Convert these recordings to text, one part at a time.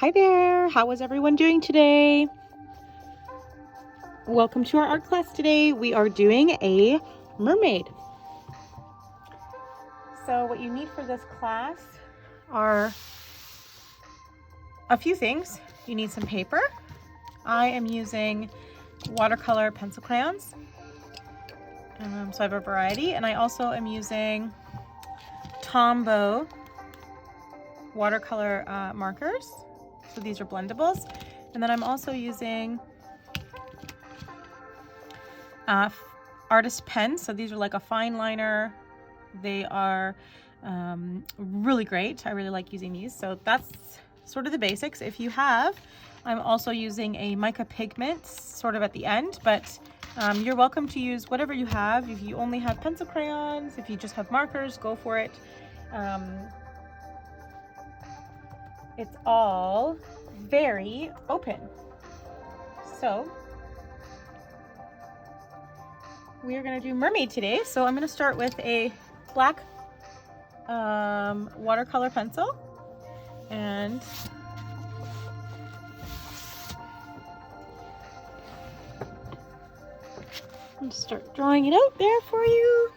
Hi there, how is everyone doing today? Welcome to our art class today. We are doing a mermaid. So what you need for this class are a few things. You need some paper. I am using watercolor pencil crayons. So I have a variety, and I also am using Tombow watercolor markers. So these are blendables. And then I'm also using artist pens. So these are like a fine liner. They are really great. I really like using these. So that's sort of the basics. If you have, I'm also using a mica pigment sort of at the end, but you're welcome to use whatever you have. If you only have pencil crayons, if you just have markers, go for it. It's all very open. So we are going to do mermaid today. So I'm going to start with a black watercolor pencil, and I'll start drawing it out there for you.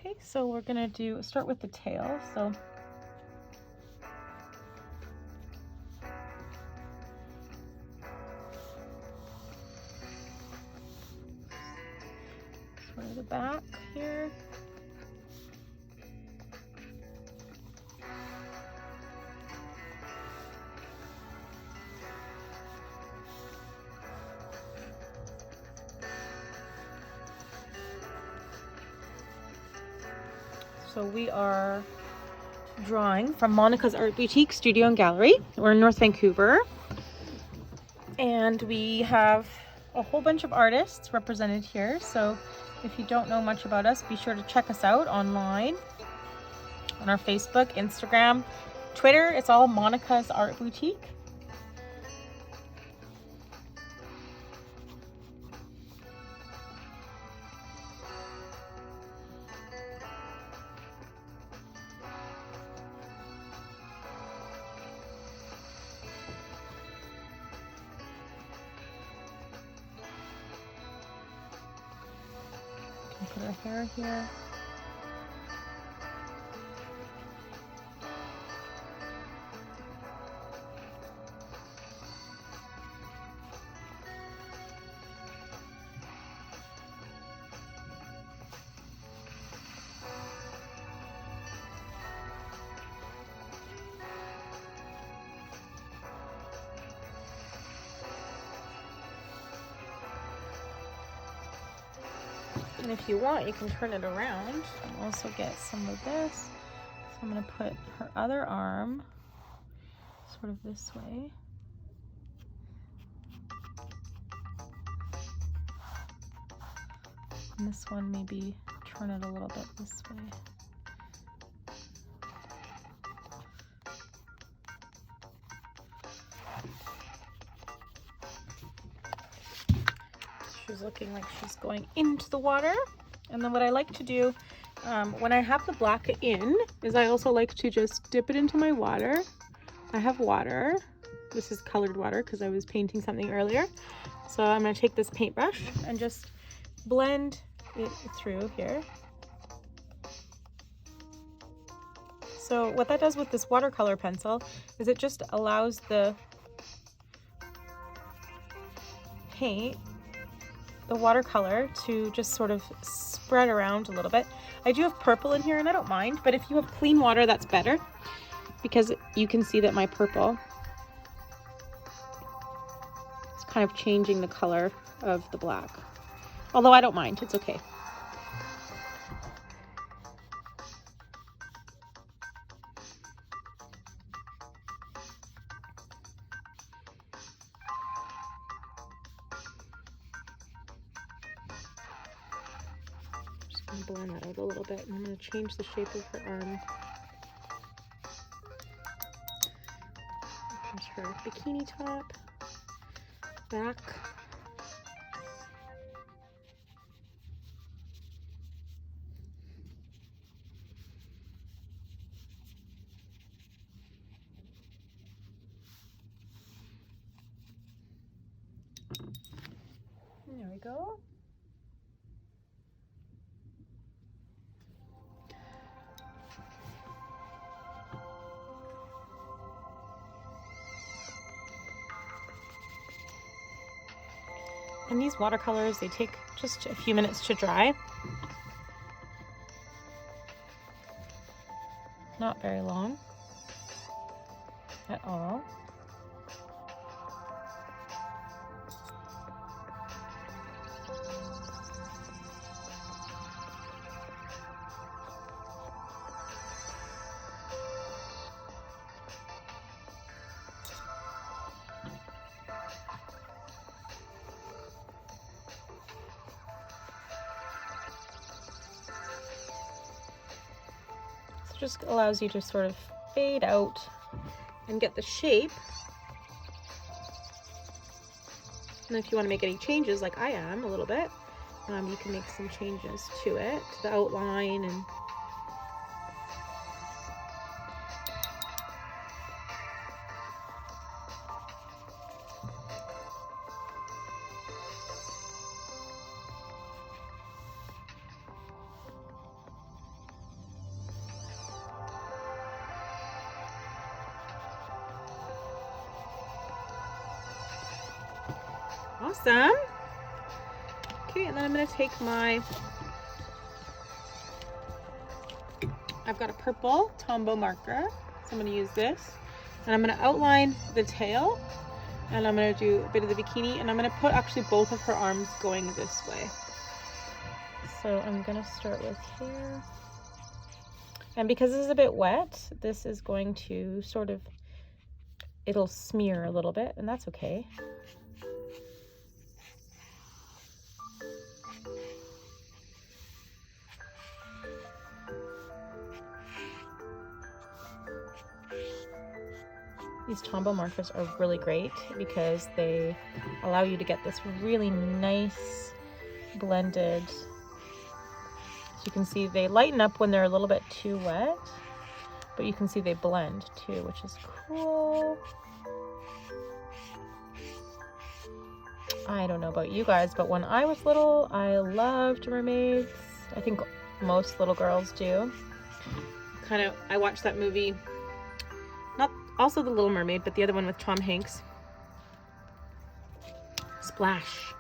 Okay, so we're gonna start with the tail. So sort of the back here. So we are drawing from Monika's Art Boutique Studio and Gallery. We're in North Vancouver, and we have a whole bunch of artists represented here. So if you don't know much about us, be sure to check us out online on our Facebook, Instagram, Twitter. It's all Monika's Art Boutique. Put our hair here. And if you want, you can turn it around and also get some of this. So I'm going to put her other arm sort of this way. And this one, maybe turn it a little bit this way. She's looking like she's going into the water. And then what I like to do when I have the black in is I also like to just dip it into my water. I have water. This is colored water because I was painting something earlier. So I'm going to take this paintbrush and just blend it through here. So what that does with this watercolor pencil is it just allows the paint, the watercolor, to just sort of spread around a little bit. I do have purple in here and I don't mind, but if you have clean water, that's better, because you can see that my purple is kind of changing the color of the black. Although I don't mind, it's okay. I'm gonna blend that out a little bit, and I'm going to change the shape of her arm. Here's her bikini top. back. There we go. And these watercolors, they take just a few minutes to dry. Not very long at all. Just allows you to sort of fade out and get the shape. And if you want to make any changes, like I am a little bit, you can make some changes to it, to the outline and awesome. Okay, and then I'm going to take I've got a purple Tombow marker, so I'm going to use this. And I'm going to outline the tail, and I'm going to do a bit of the bikini, and I'm going to put actually both of her arms going this way. So I'm going to start with here. And because this is a bit wet, this is going to sort of, it'll smear a little bit, and that's okay. These Tombow markers are really great because they allow you to get this really nice blended. So you can see they lighten up when they're a little bit too wet, but you can see they blend too, which is cool. I don't know about you guys, but when I was little, I loved mermaids. I think most little girls do. I watched that movie, not also The Little Mermaid, but the other one with Tom Hanks. Splash.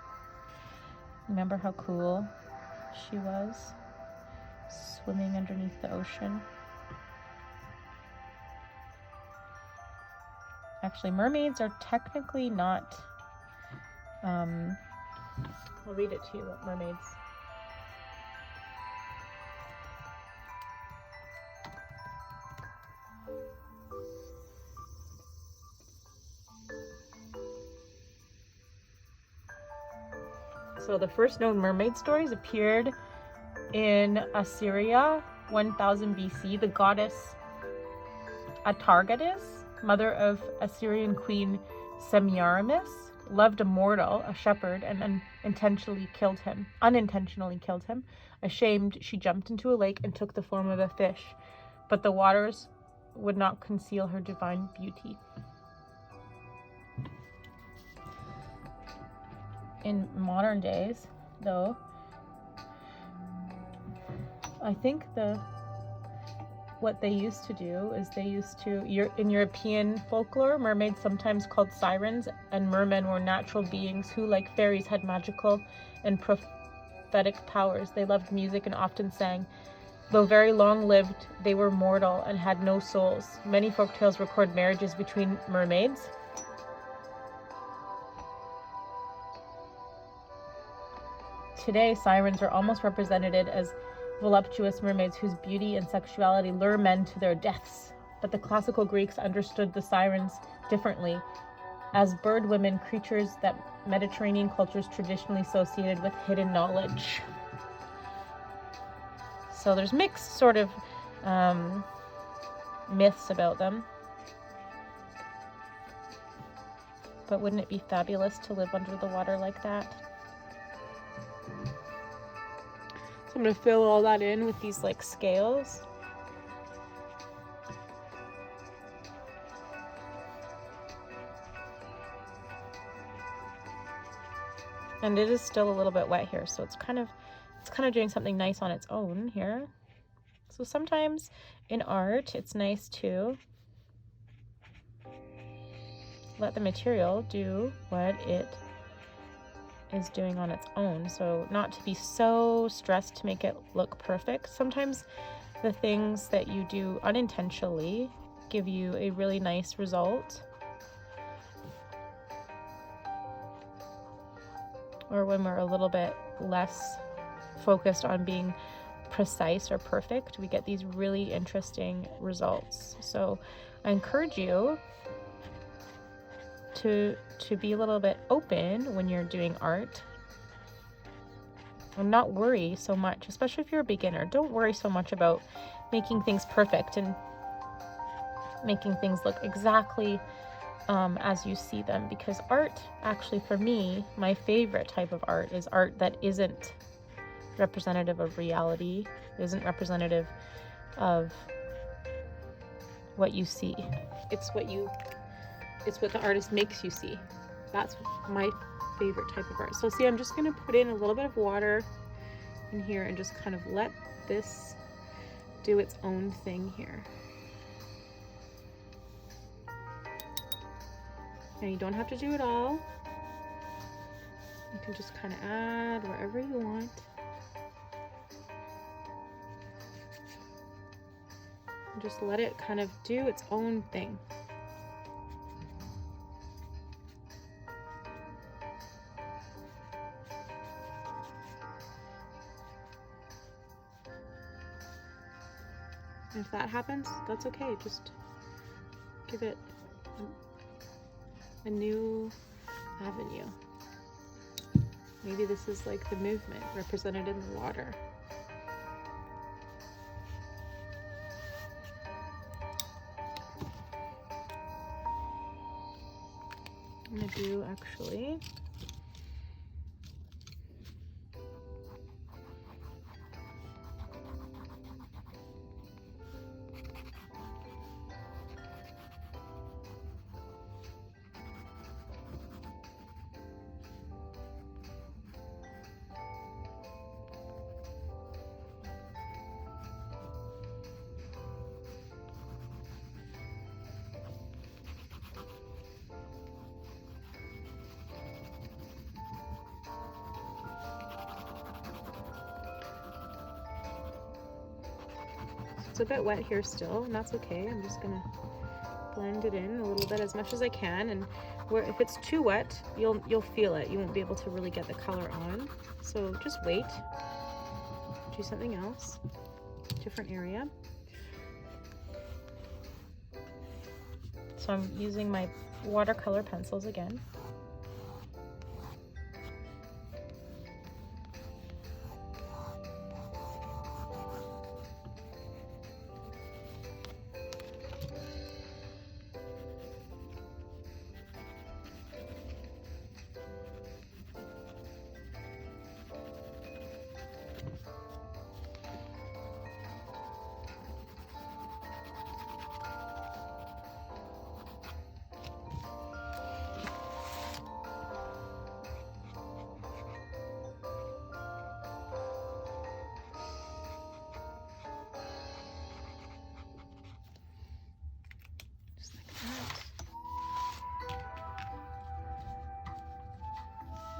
Remember how cool she was swimming underneath the ocean? Actually, mermaids are technically not, I'll read it to you what mermaids. So the first known mermaid stories appeared in Assyria, 1000 BC. The goddess Atargatis, mother of Assyrian queen Semiramis, loved a mortal, a shepherd, and unintentionally killed him. Ashamed, she jumped into a lake and took the form of a fish, but the waters would not conceal her divine beauty. In modern days, though, I think what they used to do is in European folklore, mermaids, sometimes called sirens, and mermen were natural beings who, like fairies, had magical and prophetic powers. They loved music and often sang. Though very long-lived, they were mortal and had no souls. Many folktales record marriages between mermaids. Today, sirens are almost represented as voluptuous mermaids whose beauty and sexuality lure men to their deaths. But the classical Greeks understood the sirens differently, as bird women, creatures that Mediterranean cultures traditionally associated with hidden knowledge. So there's mixed sort of myths about them. but wouldn't it be fabulous to live under the water like that? So I'm going to fill all that in with these like scales. And it is still a little bit wet here, so it's kind of doing something nice on its own here. So sometimes in art, it's nice to let the material do what it is doing on its own. So not to be so stressed to make it look perfect. Sometimes the things that you do unintentionally give you a really nice result. Or when we're a little bit less focused on being precise or perfect, we get these really interesting results. So I encourage you to be a little bit open when you're doing art and not worry so much, especially if you're a beginner. Don't worry so much about making things perfect and making things look exactly as you see them, because art, actually for me, my favorite type of art is art that isn't representative of reality, isn't representative of what you see. It's what the artist makes you see. That's my favorite type of art. So see, I'm just going to put in a little bit of water in here and just kind of let this do its own thing here. And you don't have to do it all. You can just kind of add wherever you want. And just let it kind of do its own thing. And if that happens, that's okay. Just give it a new avenue. Maybe this is like the movement represented in the water. I'm gonna do actually it's a bit wet here still, and that's okay. I'm just gonna blend it in a little bit as much as I can, and if it's too wet, you'll feel it. You won't be able to really get the color on. So just wait. Do something else, different area. So I'm using my watercolor pencils again.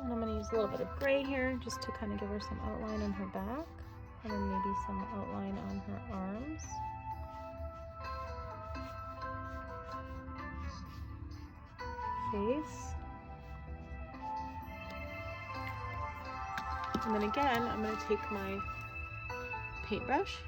And I'm going to use a little bit of gray here just to kind of give her some outline on her back, and then maybe some outline on her arms. Face. And then again, I'm going to take my paintbrush .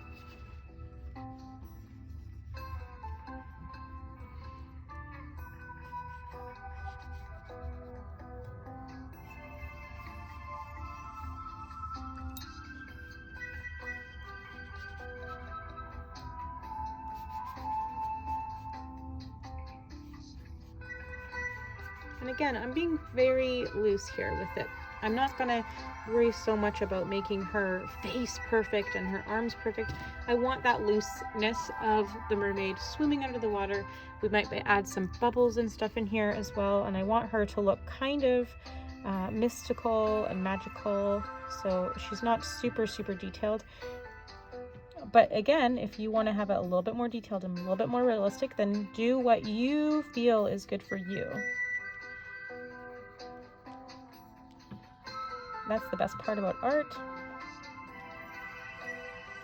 And again, I'm being very loose here with it. I'm not gonna worry so much about making her face perfect and her arms perfect. I want that looseness of the mermaid swimming under the water. We might add some bubbles and stuff in here as well. And I want her to look kind of mystical and magical. So she's not super, super detailed. But again, if you want to have it a little bit more detailed and a little bit more realistic, then do what you feel is good for you. That's the best part about art,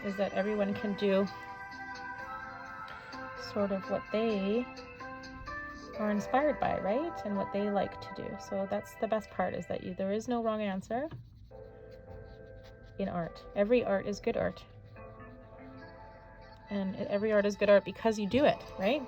is that everyone can do sort of what they are inspired by, right? And what they like to do. So that's the best part, is that there is no wrong answer in art. Every art is good art. And every art is good art because you do it, right?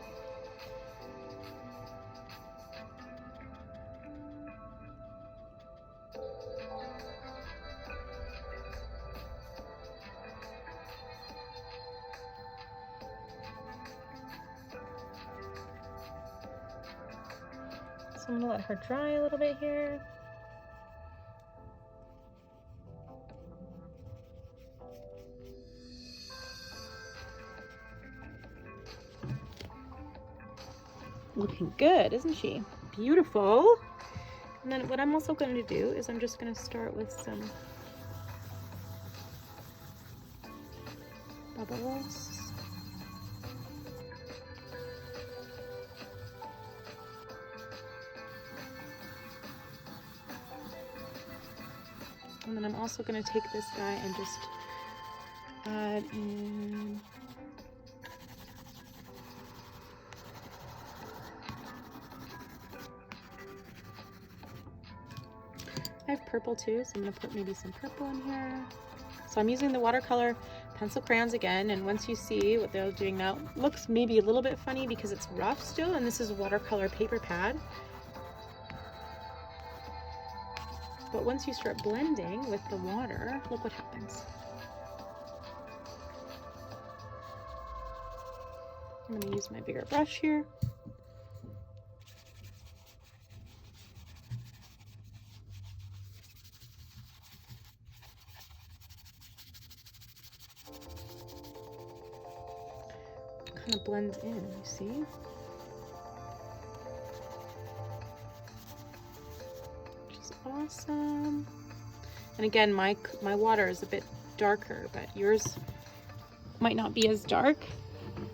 So I'm gonna let her dry a little bit here. Looking good, isn't she? Beautiful. And then what I'm also going to do is I'm just going to start with some bubbles. And then I'm also going to take this guy and just add in I have purple too, so I'm going to put maybe some purple in here. So I'm using the watercolor pencil crayons again, and once you see what they're doing now, it looks maybe a little bit funny because it's rough still, and this is a watercolor paper pad. But once you start blending with the water, look what happens. I'm going to use my bigger brush here. Kind of blends in, you see? Which is awesome. And again, my water is a bit darker, but yours might not be as dark.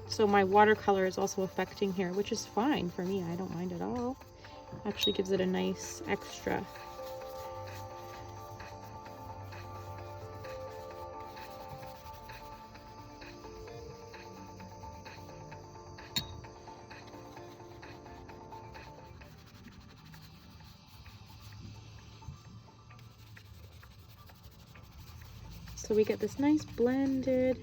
So my watercolor is also affecting here, which is fine for me. I don't mind at all. Actually gives it a nice extra. So we get this nice blended.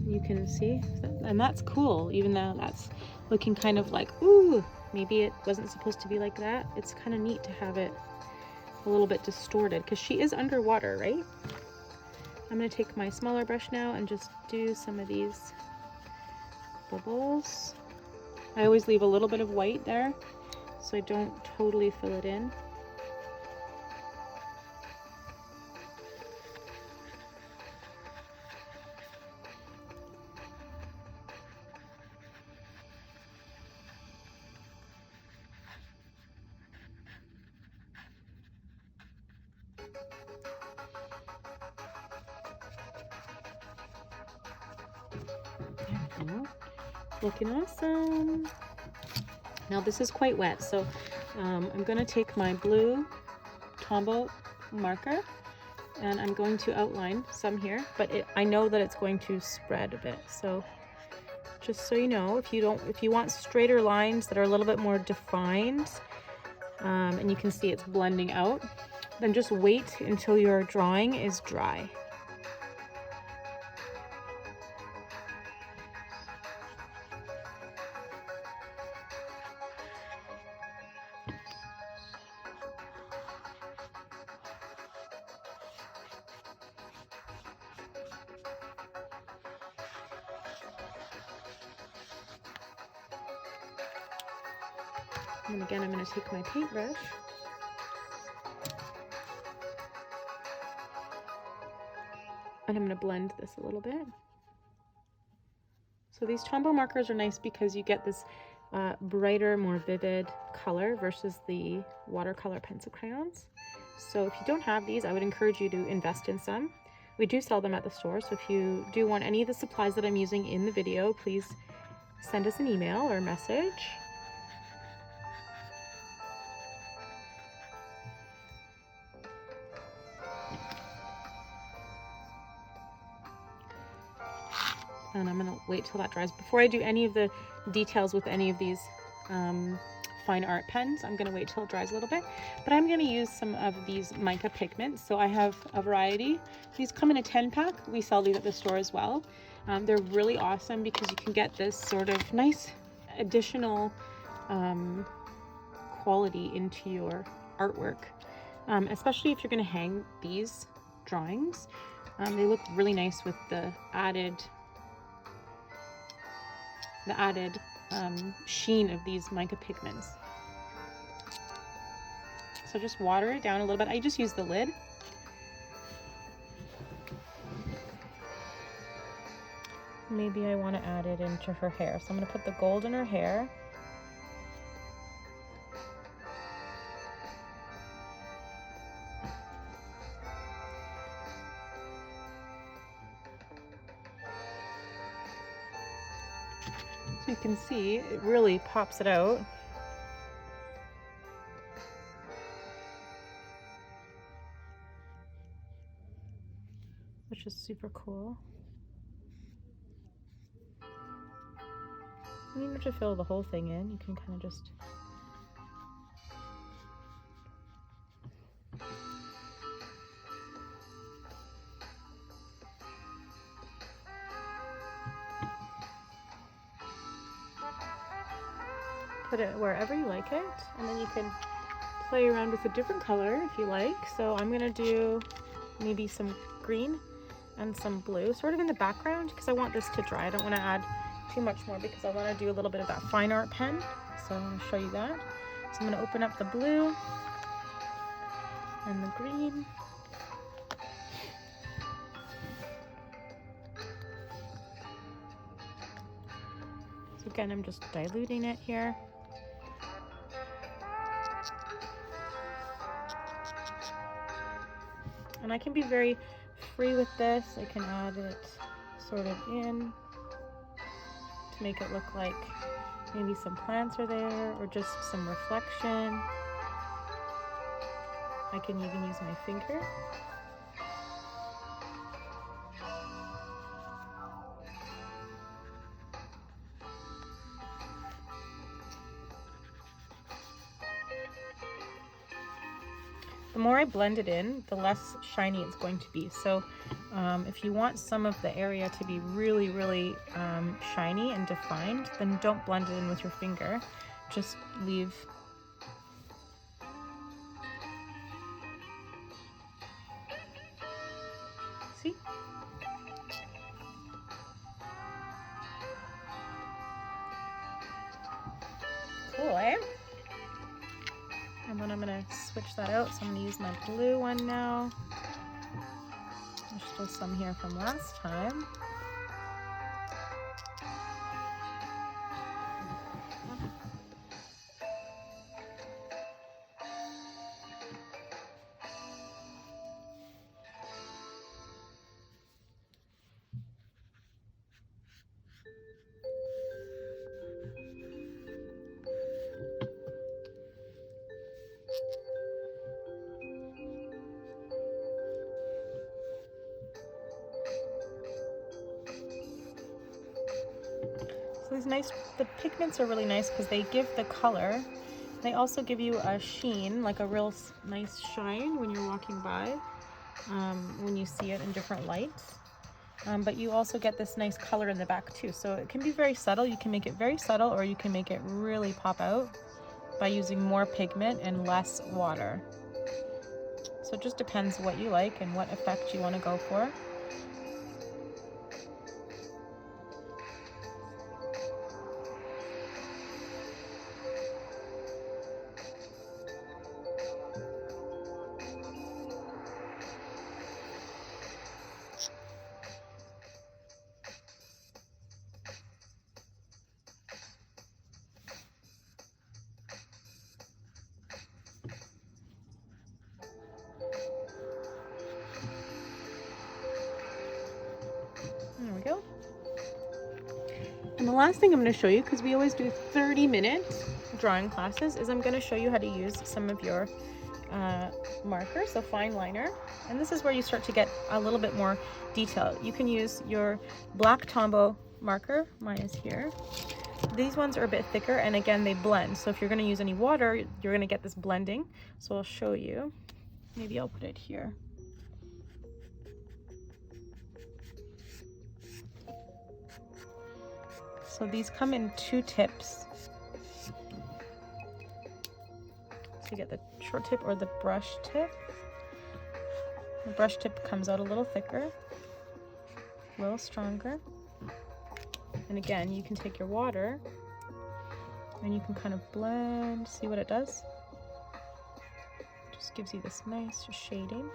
You can see, and that's cool, even though that's looking kind of like, ooh, maybe it wasn't supposed to be like that. It's kind of neat to have it a little bit distorted because she is underwater, right? I'm going to take my smaller brush now and just do some of these bubbles. I always leave a little bit of white there so I don't totally fill it in. Looking awesome. Now this is quite wet, so I'm going to take my blue Tombow marker and I'm going to outline some here, but I know that it's going to spread a bit. So just so you know, if you want straighter lines that are a little bit more defined, and you can see it's blending out, then just wait until your drawing is dry. And again, I'm going to take my paintbrush and I'm going to blend this a little bit. So these Tombow markers are nice because you get this brighter, more vivid color versus the watercolor pencil crayons. So if you don't have these, I would encourage you to invest in some. We do sell them at the store, so if you do want any of the supplies that I'm using in the video, please send us an email or a message. And I'm gonna wait till that dries. Before I do any of the details with any of these fine art pens, I'm gonna wait till it dries a little bit. But I'm gonna use some of these mica pigments. So I have a variety. These come in a 10-pack. We sell these at the store as well. They're really awesome because you can get this sort of nice additional quality into your artwork, especially if you're gonna hang these drawings. They look really nice with the added sheen of these mica pigments. So just water it down a little bit. I just use the lid. Maybe I want to add it into her hair. So I'm going to put the gold in her hair. So you can see it really pops it out. Which is super cool. You don't have to fill the whole thing in. You can kind of just put it wherever you like it, and then you can play around with a different color if you like. So I'm gonna do maybe some green and some blue sort of in the background because I want this to dry. I don't want to add too much more because I want to do a little bit of that fine art pen. So I'm going to show you that. So I'm going to open up the blue and the green. So again, I'm just diluting it here. And I can be very free with this. I can add it sort of in to make it look like maybe some plants are there or just some reflection. I can even use my finger. The more I blend it in, the less shiny it's going to be. So if you want some of the area to be really, really shiny and defined, then don't blend it in with your finger. Just leave. See? Cool, eh? And then I'm going to switch that out. So I'm going to use my blue one now. There's still some here from last time. So these the pigments are really nice because they give the color. They also give you a sheen, like a real nice shine when you're walking by, when you see it in different lights. But you also get this nice color in the back too. So it can be very subtle. You can make it very subtle, or you can make it really pop out by using more pigment and less water. So it just depends what you like and what effect you want to go for. last thing I'm going to show you, because we always do 30-minute drawing classes, is I'm going to show you how to use some of your markers, so fine liner. And this is where you start to get a little bit more detail. You can use your black Tombow marker. Mine is here. These ones are a bit thicker, and again, they blend. So if you're going to use any water, you're going to get this blending. So I'll show you. Maybe I'll put it here. So these come in 2 tips. So you get the short tip or the brush tip. The brush tip comes out a little thicker, a little stronger. And again, you can take your water and you can kind of blend, see what it does? Just gives you this nice shading.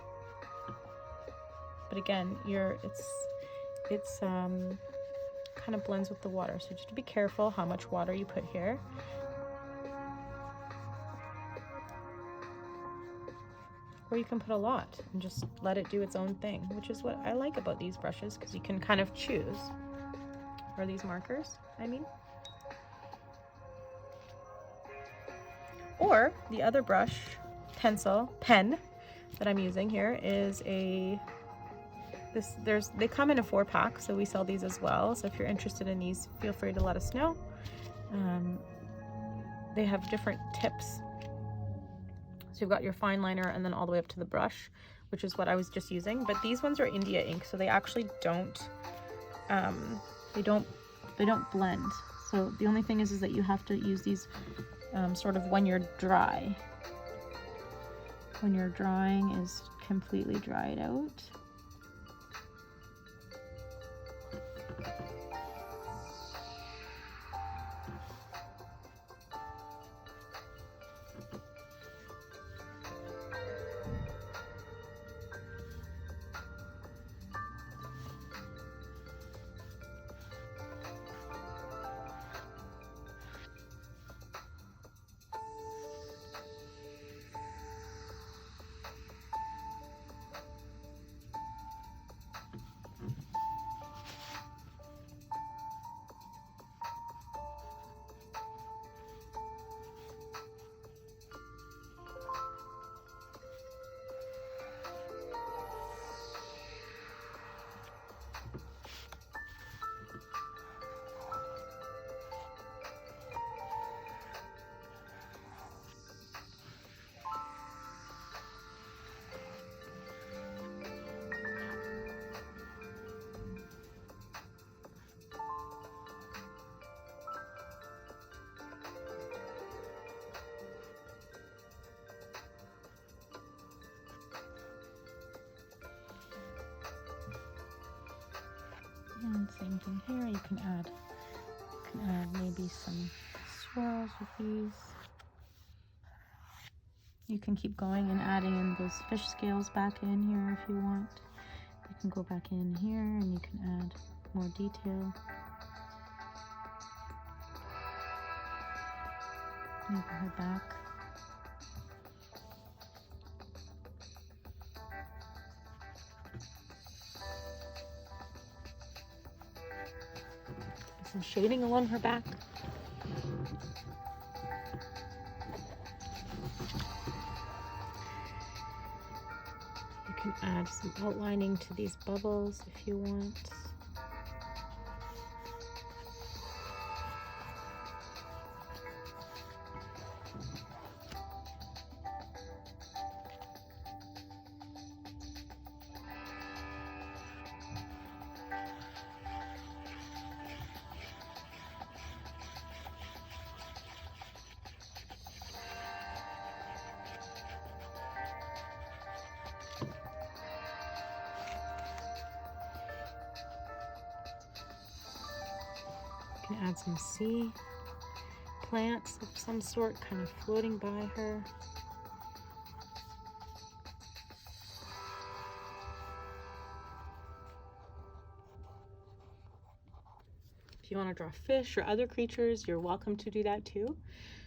But again, it's kind of blends with the water. So just be careful how much water you put here. Or you can put a lot and just let it do its own thing, which is what I like about these brushes, because you can kind of choose. Or these markers, I mean. Or the other brush, pen that I'm using here is they come in a 4-pack, so we sell these as well. So if you're interested in these, feel free to let us know. They have different tips. So you've got your fine liner and then all the way up to the brush, which is what I was just using. But these ones are India ink, so they actually don't they don't blend. So the only thing is that you have to use these sort of when you're dry. When your drawing is completely dried out. And same thing here, you can add maybe some swirls with these. You can keep going and adding in those fish scales back in here if you want. You can go back in here and you can add more detail. Maybe her back. Some shading along her back. You can add some outlining to these bubbles if you want. Add some sea plants of some sort kind of floating by her. If you want to draw fish or other creatures, you're welcome to do that too.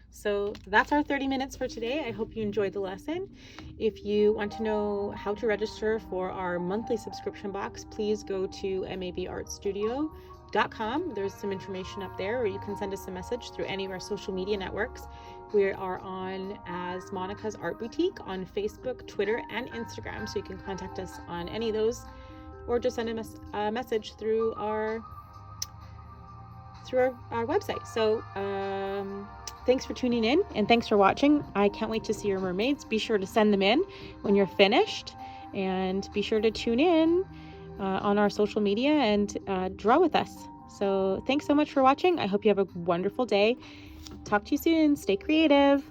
So that's our 30 minutes for today. I hope you enjoyed the lesson. If you want to know how to register for our monthly subscription box, please go to mabartstudio.com mermaid.com. There's some information up there, or you can send us a message through any of our social media networks. We are on as Monika's Art Boutique on Facebook, Twitter, and Instagram, so you can contact us on any of those, or just send a message through our website. So thanks for tuning in, and thanks for watching. I can't wait to see your mermaids. Be sure to send them in when you're finished, and be sure to tune in on our social media and draw with us. So thanks so much for watching. I hope you have a wonderful day. Talk to you soon. Stay creative.